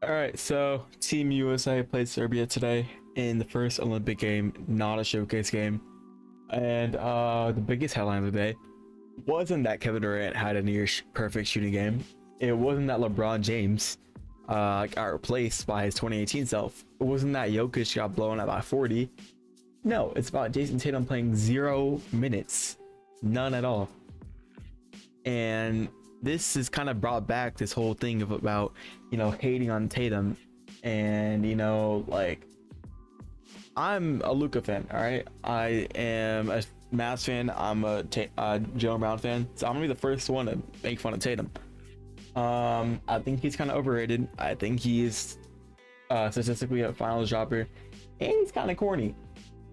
All right, so Team USA played Serbia today in the first Olympic game, not a showcase game. And the biggest headline of the day wasn't that Kevin Durant had a near perfect shooting game. It wasn't that LeBron James got replaced by his 2018 self. It wasn't that Jokic got blown out by 40. No, it's about Jayson Tatum playing 0 minutes, none at all. And this has kind of brought back this whole thing of about, hating on Tatum. And, like, I'm a Luka fan, all right? I am a Mavs fan. I'm a Jaylen Brown fan. So I'm going to be the first one to make fun of Tatum. I think he's kind of overrated. I think he's statistically a finals dropper. And he's kind of corny.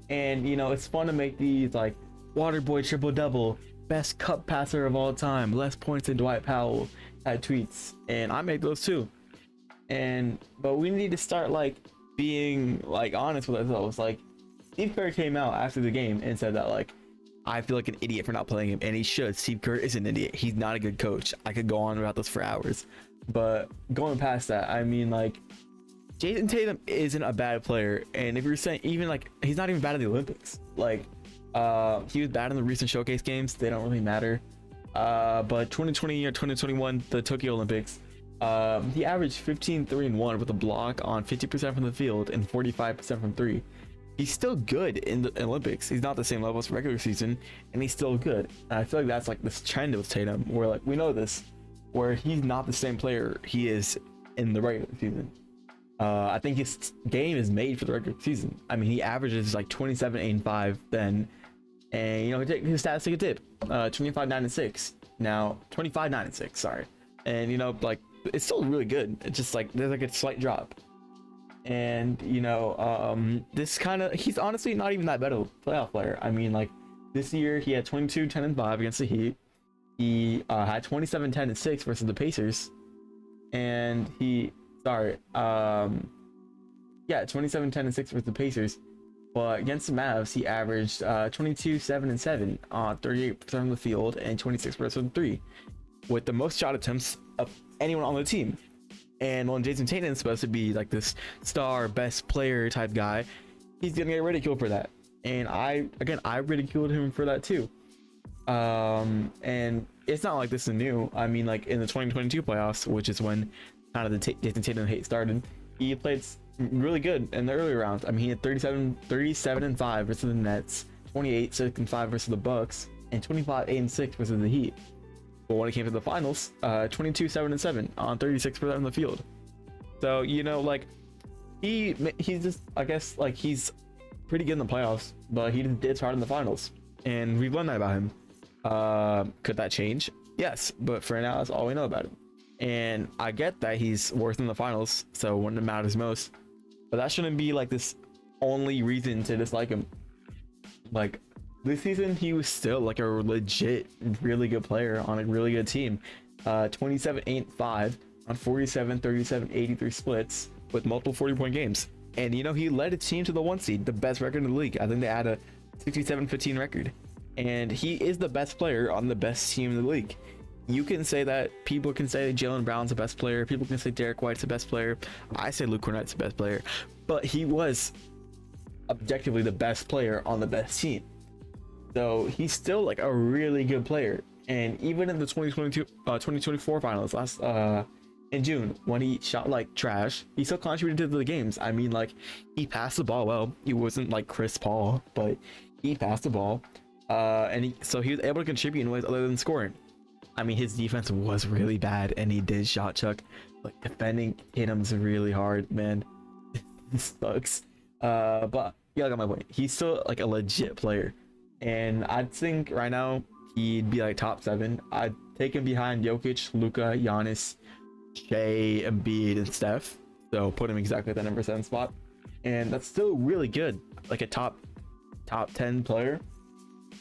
And, it's fun to make these, like, waterboy triple-double, best cup passer of all time, less points than Dwight Powell had tweets, and I make those too. But we need to start like being like honest with ourselves. Like Steve Kerr came out after the game and said that like I feel like an idiot for not playing him, and he should. Steve Kerr is an idiot. He's not a good coach. I could go on about this for hours, but going past that, I mean like Jayson Tatum isn't a bad player, and if you're saying even like he's not even bad at the Olympics, like he was bad in the recent showcase games. They don't really matter. But 2020 or 2021, the Tokyo Olympics, he averaged 15, 3, and 1 with a block on 50% from the field and 45% from 3. He's still good in the Olympics. He's not the same level as regular season, and he's still good. And I feel like that's like this trend with Tatum, where like we know this, where he's not the same player he is in the regular season. I think his game is made for the regular season. I mean, he averages like 27, 8, and 5 then. And his stats take a dip. 25, 9, and 6. Now 25, 9, and 6, sorry. And like it's still really good. It's just like there's like a slight drop. And this kind of, he's honestly not even that bad of a playoff player. I mean, like this year he had 22, 10, and 5 against the Heat. He had 27, 10, and 6 versus the Pacers. And 27, 10, and 6 versus the Pacers. But against the Mavs, he averaged 22, 7, and 7 on 38% of the field and 26% from 3, with the most shot attempts of anyone on the team. And when Jayson Tatum is supposed to be like this star, best player type guy, he's gonna get ridiculed for that. And I ridiculed him for that too. And it's not like this is new. I mean, like in the 2022 playoffs, which is when kind of the Jayson Tatum hate started, he played really good in the early rounds. I mean, he had 37 and 5 versus the Nets, 28, 6, and 5 versus the Bucks, and 25, 8, and 6 versus the Heat. But when it came to the finals, 22, 7, and 7 on 36% of the field. So like he's just, I guess, like he's pretty good in the playoffs, but he just did hard in the finals, and we've learned that about him. Could that change? Yes, but for now, that's all we know about him. And I get that he's worse in the finals, so when it matters most, but that shouldn't be like this only reason to dislike him. Like this season, he was still like a legit, really good player on a really good team. 27, 8, 5 on 47, 37, 83 splits with multiple 40-point games. And he led his team to the 1 seed, the best record in the league. I think they had a 67-15 record. And he is the best player on the best team in the league. You can say that. People can say Jaylen Brown's the best player. People can say Derek White's the best player. I say Luke Kornet's the best player. But he was objectively the best player on the best team. So he's still like a really good player. And even in the 2024 finals in June, when he shot like trash, he still contributed to the games. I mean, like he passed the ball well. He wasn't like Chris Paul, but he passed the ball. So he was able to contribute in ways other than scoring. I mean, his defense was really bad, and he did shot chuck. Like defending Tatum's really hard, man. This sucks. But yeah, I got my point. He's still like a legit player, and I think right now he'd be like top 7. I'd take him behind Jokic, Luka, Giannis, Shea, Embiid, and Steph. So put him exactly at the number 7 spot, and that's still really good. Like a top 10 player.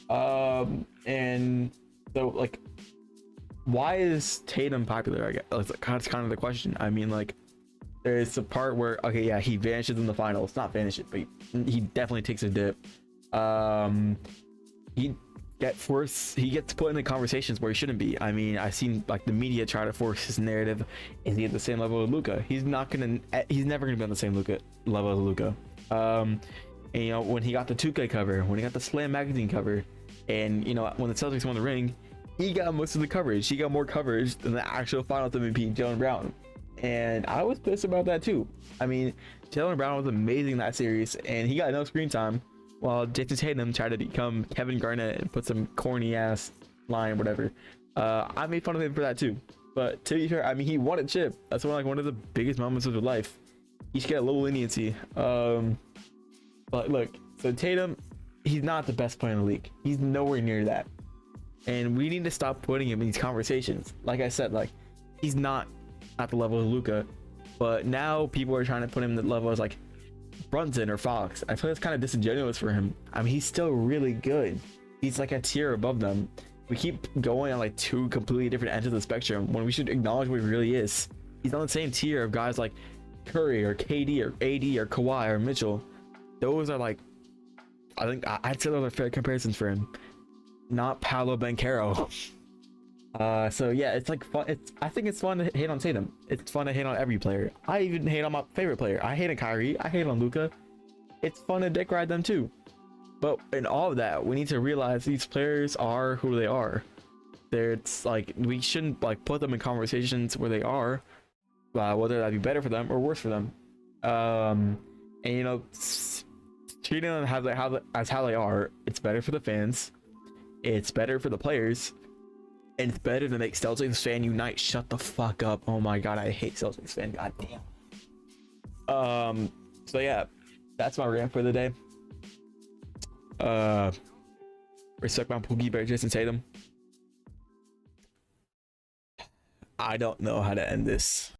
And so like, why is Tatum popular? I guess that's kind of the question. I mean, like, there's a part where, okay, yeah, he vanishes in the finals. Not vanishes, but he definitely takes a dip. He he gets put into conversations where he shouldn't be. I mean, I've seen like the media try to force his narrative. Is he at the same level as Luka? He's never gonna be on the same level as Luka. And you know, when he got the 2K cover, when he got the Slam magazine cover, and you know, when the Celtics won the ring, he got most of the coverage. He got more coverage than the actual Finals MVP, Jaylen Brown. And I was pissed about that too. I mean, Jaylen Brown was amazing in that series, and he got no screen time, while Jayson Tatum tried to become Kevin Garnett and put some corny ass line, whatever. I made fun of him for that too. But to be fair, I mean, he won a chip. That's one of the biggest moments of his life. He should get a little leniency. But look, so Tatum, he's not the best player in the league. He's nowhere near that. And we need to stop putting him in these conversations. Like I said, like, he's not at the level of Luka, but now people are trying to put him at the level as like Brunson or Fox. I feel it's kind of disingenuous for him. I mean, he's still really good. He's like a tier above them. We keep going on like two completely different ends of the spectrum when we should acknowledge what he really is. He's on the same tier of guys like Curry or KD or AD or Kawhi or Mitchell. Those are like, I think I'd say those are fair comparisons for him, not Paolo Banchero. So yeah, it's like fun. I think it's fun to hate on Tatum. It's fun to hate on every player. I even hate on my favorite player. I hate on Kyrie. I hate on Luka. It's fun to dick ride them too. But in all of that, we need to realize these players are who they are. It's like we shouldn't like put them in conversations where they are, whether that be better for them or worse for them. And you know, treating them as how they are, it's better for the fans. It's better for the players. And it's better to make Celtics fan unite. Shut the fuck up. Oh my god, I hate Celtics fan. God damn. So yeah, that's my rant for the day. Respect my Pookie Bear, Jayson Tatum. I don't know how to end this.